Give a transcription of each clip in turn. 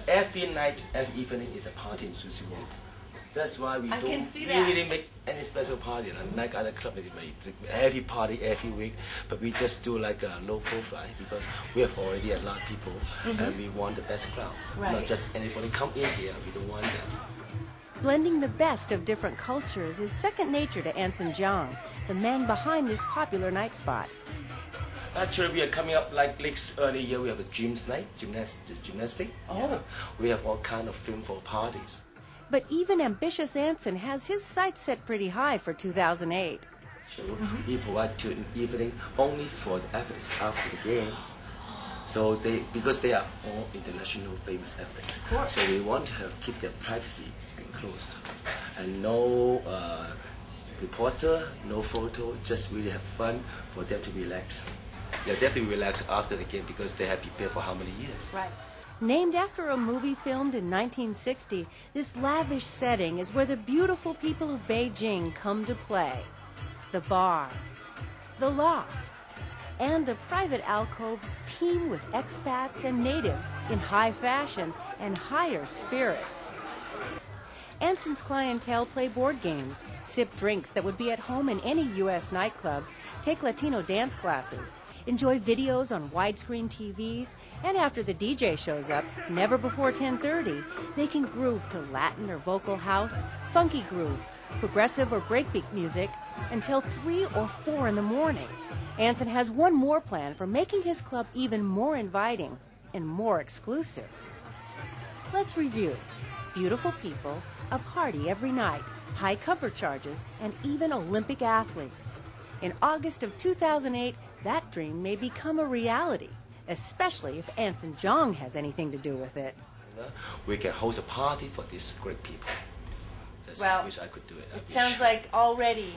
Every night, every evening is a party in Sushi Road. That's why we don't really make any special party. Like other clubs, they make every party every week, but we just do like a low profile because we have already a lot of people and we want the best crowd. Not just anybody come in here, we don't want that. Blending the best of different cultures is second nature to Anson Jiang, the man behind this popular night spot. Actually, we are coming up like next early year. We have a dreams night, gymnastic. Oh. We have all kind of film for parties. But even ambitious Anson has his sights set pretty high for 2008. So we provide to an evening only for the athletes after the game. So because they are all international famous athletes. Of course. So we want to keep their privacy enclosed. And no reporter, no photo, just really have fun for them to relax. They're definitely relaxed after the game because they have prepared for how many years. Right. Named after a movie filmed in 1960, this lavish setting is where the beautiful people of Beijing come to play. The bar, the loft, and the private alcoves teem with expats and natives in high fashion and higher spirits. Anson's clientele play board games, sip drinks that would be at home in any U.S. nightclub, take Latino dance classes, enjoy videos on widescreen TVs, and after the DJ shows up, never before 10:30, they can groove to Latin or vocal house, funky groove, progressive or breakbeat music until 3 or 4 in the morning. Anson has one more plan for making his club even more inviting and more exclusive. Let's review. Beautiful people, a party every night, high cover charges, and even Olympic athletes. In August of 2008, that dream may become a reality, especially if Anson Jiang has anything to do with it. We can host a party for these great people. I wish I could do it. It sounds like already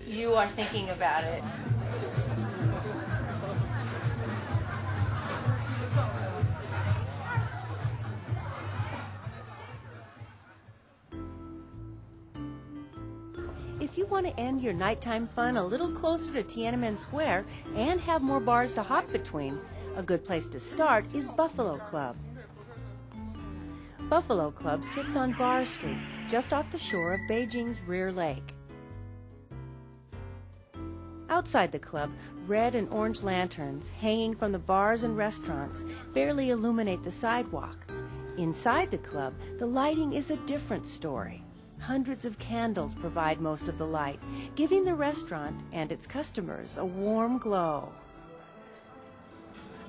you are thinking about it. If you want to end your nighttime fun a little closer to Tiananmen Square and have more bars to hop between, a good place to start is Buffalo Club. Buffalo Club sits on Bar Street, just off the shore of Beijing's Rear Lake. Outside the club, red and orange lanterns hanging from the bars and restaurants barely illuminate the sidewalk. Inside the club, the lighting is a different story. Hundreds of candles provide most of the light, giving the restaurant and its customers a warm glow.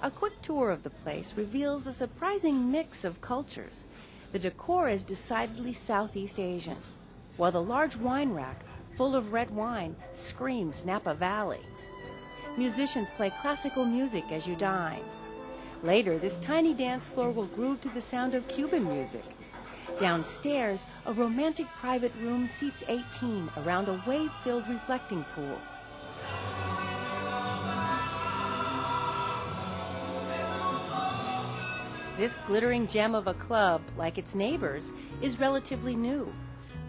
A quick tour of the place reveals a surprising mix of cultures. The decor is decidedly Southeast Asian, while the large wine rack, full of red wine, screams Napa Valley. Musicians play classical music as you dine. Later, this tiny dance floor will groove to the sound of Cuban music. Downstairs, a romantic private room seats 18 around a wave-filled reflecting pool. This glittering gem of a club, like its neighbors, is relatively new.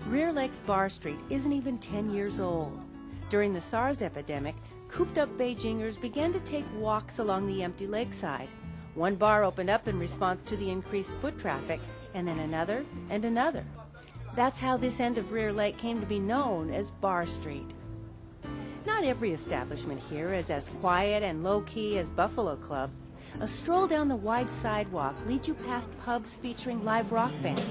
Rear Lake's Bar Street isn't even 10 years old. During the SARS epidemic, cooped-up Beijingers began to take walks along the empty lakeside. One bar opened up in response to the increased foot traffic, and then another and another. That's how this end of Rear Lake came to be known as Bar Street. Not every establishment here is as quiet and low-key as Buffalo Club. A stroll down the wide sidewalk leads you past pubs featuring live rock bands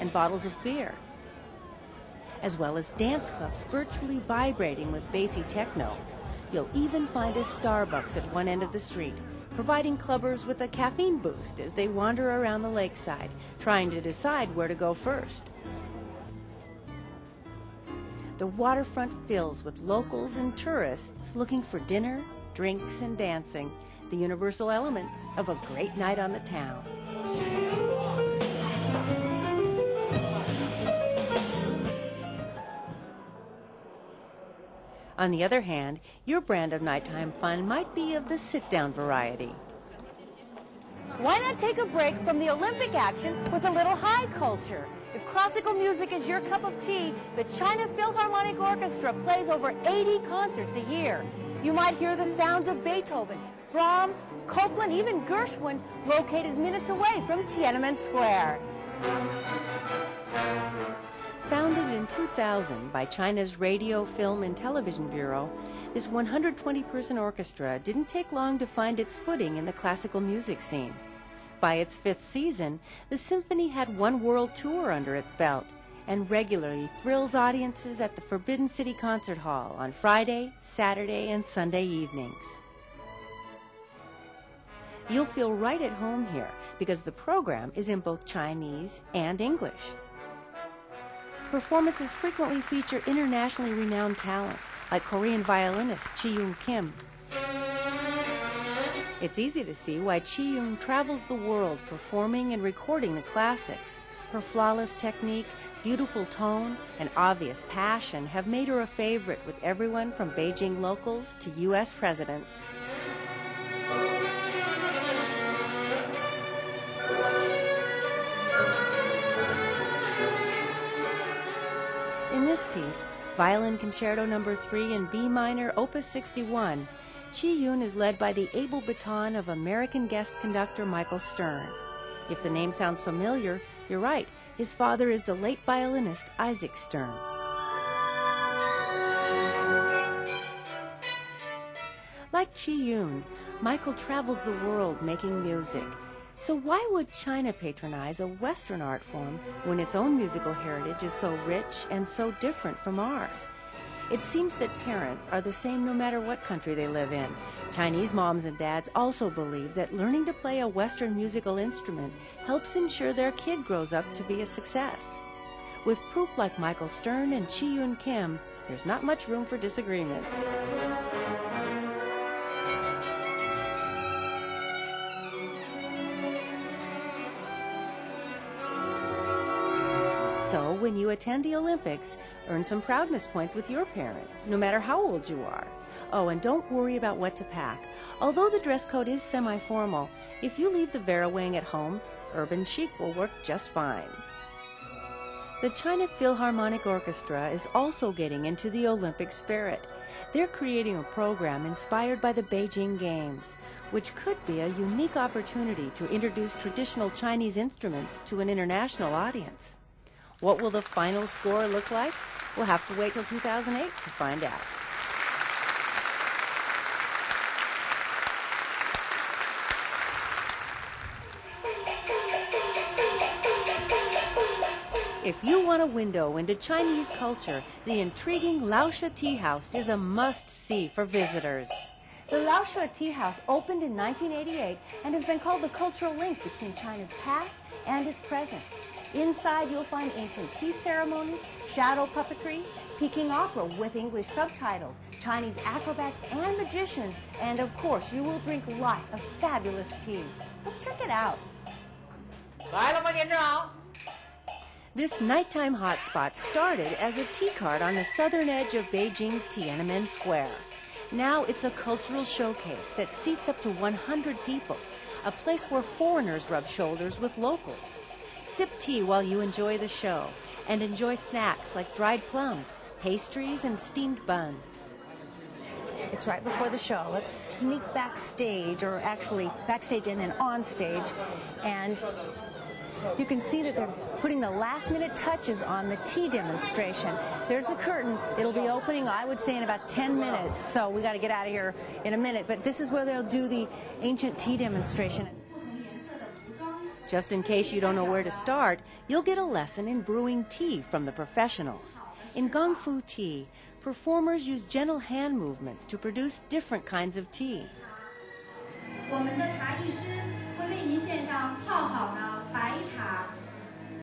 and bottles of beer, as well as dance clubs virtually vibrating with bassy techno. You'll even find a Starbucks at one end of the street, providing clubbers with a caffeine boost as they wander around the lakeside, trying to decide where to go first. The waterfront fills with locals and tourists looking for dinner, drinks, and dancing, the universal elements of a great night on the town. On the other hand, your brand of nighttime fun might be of the sit-down variety. Why not take a break from the Olympic action with a little high culture? If classical music is your cup of tea, the China Philharmonic Orchestra plays over 80 concerts a year. You might hear the sounds of Beethoven, Brahms, Copland, even Gershwin, located minutes away from Tiananmen Square. Founded in 2000 by China's Radio, Film, and Television Bureau, this 120-person orchestra didn't take long to find its footing in the classical music scene. By its 5th season, the symphony had one world tour under its belt and regularly thrills audiences at the Forbidden City Concert Hall on Friday, Saturday, and Sunday evenings. You'll feel right at home here because the program is in both Chinese and English. Performances frequently feature internationally renowned talent, like Korean violinist Chi-Yoon Kim. It's easy to see why Chi-Yoon travels the world performing and recording the classics. Her flawless technique, beautiful tone, and obvious passion have made her a favorite with everyone from Beijing locals to U.S. presidents. In this piece, Violin Concerto No. 3 in B minor, Opus 61, Chi-Yoon is led by the able baton of American guest conductor Michael Stern. If the name sounds familiar, you're right. His father is the late violinist Isaac Stern. Like Chi-Yoon, Michael travels the world making music. So why would China patronize a Western art form when its own musical heritage is so rich and so different from ours? It seems that parents are the same no matter what country they live in. Chinese moms and dads also believe that learning to play a Western musical instrument helps ensure their kid grows up to be a success. With proof like Michael Stern and Chi-Yoon Kim, there's not much room for disagreement. So, when you attend the Olympics, earn some proudness points with your parents, no matter how old you are. Oh, and don't worry about what to pack. Although the dress code is semi-formal, if you leave the Vera Wang at home, urban chic will work just fine. The China Philharmonic Orchestra is also getting into the Olympic spirit. They're creating a program inspired by the Beijing Games, which could be a unique opportunity to introduce traditional Chinese instruments to an international audience. What will the final score look like? We'll have to wait till 2008 to find out. If you want a window into Chinese culture, the intriguing Laosha Tea House is a must-see for visitors. The Laosha Tea House opened in 1988 and has been called the cultural link between China's past and its present. Inside, you'll find ancient tea ceremonies, shadow puppetry, Peking opera with English subtitles, Chinese acrobats and magicians, and of course, you will drink lots of fabulous tea. Let's check it out. This nighttime hotspot started as a tea cart on the southern edge of Beijing's Tiananmen Square. Now it's a cultural showcase that seats up to 100 people, a place where foreigners rub shoulders with locals. Sip tea while you enjoy the show, and enjoy snacks like dried plums, pastries, and steamed buns. It's right before the show. Let's sneak backstage, or actually backstage and then on stage, and you can see that they're putting the last-minute touches on the tea demonstration. There's the curtain. It'll be opening, I would say, in about 10 minutes, so we got to get out of here in a minute. But this is where they'll do the ancient tea demonstration. Just in case you don't know where to start, you'll get a lesson in brewing tea from the professionals. In Gong Fu tea, performers use gentle hand movements to produce different kinds of tea.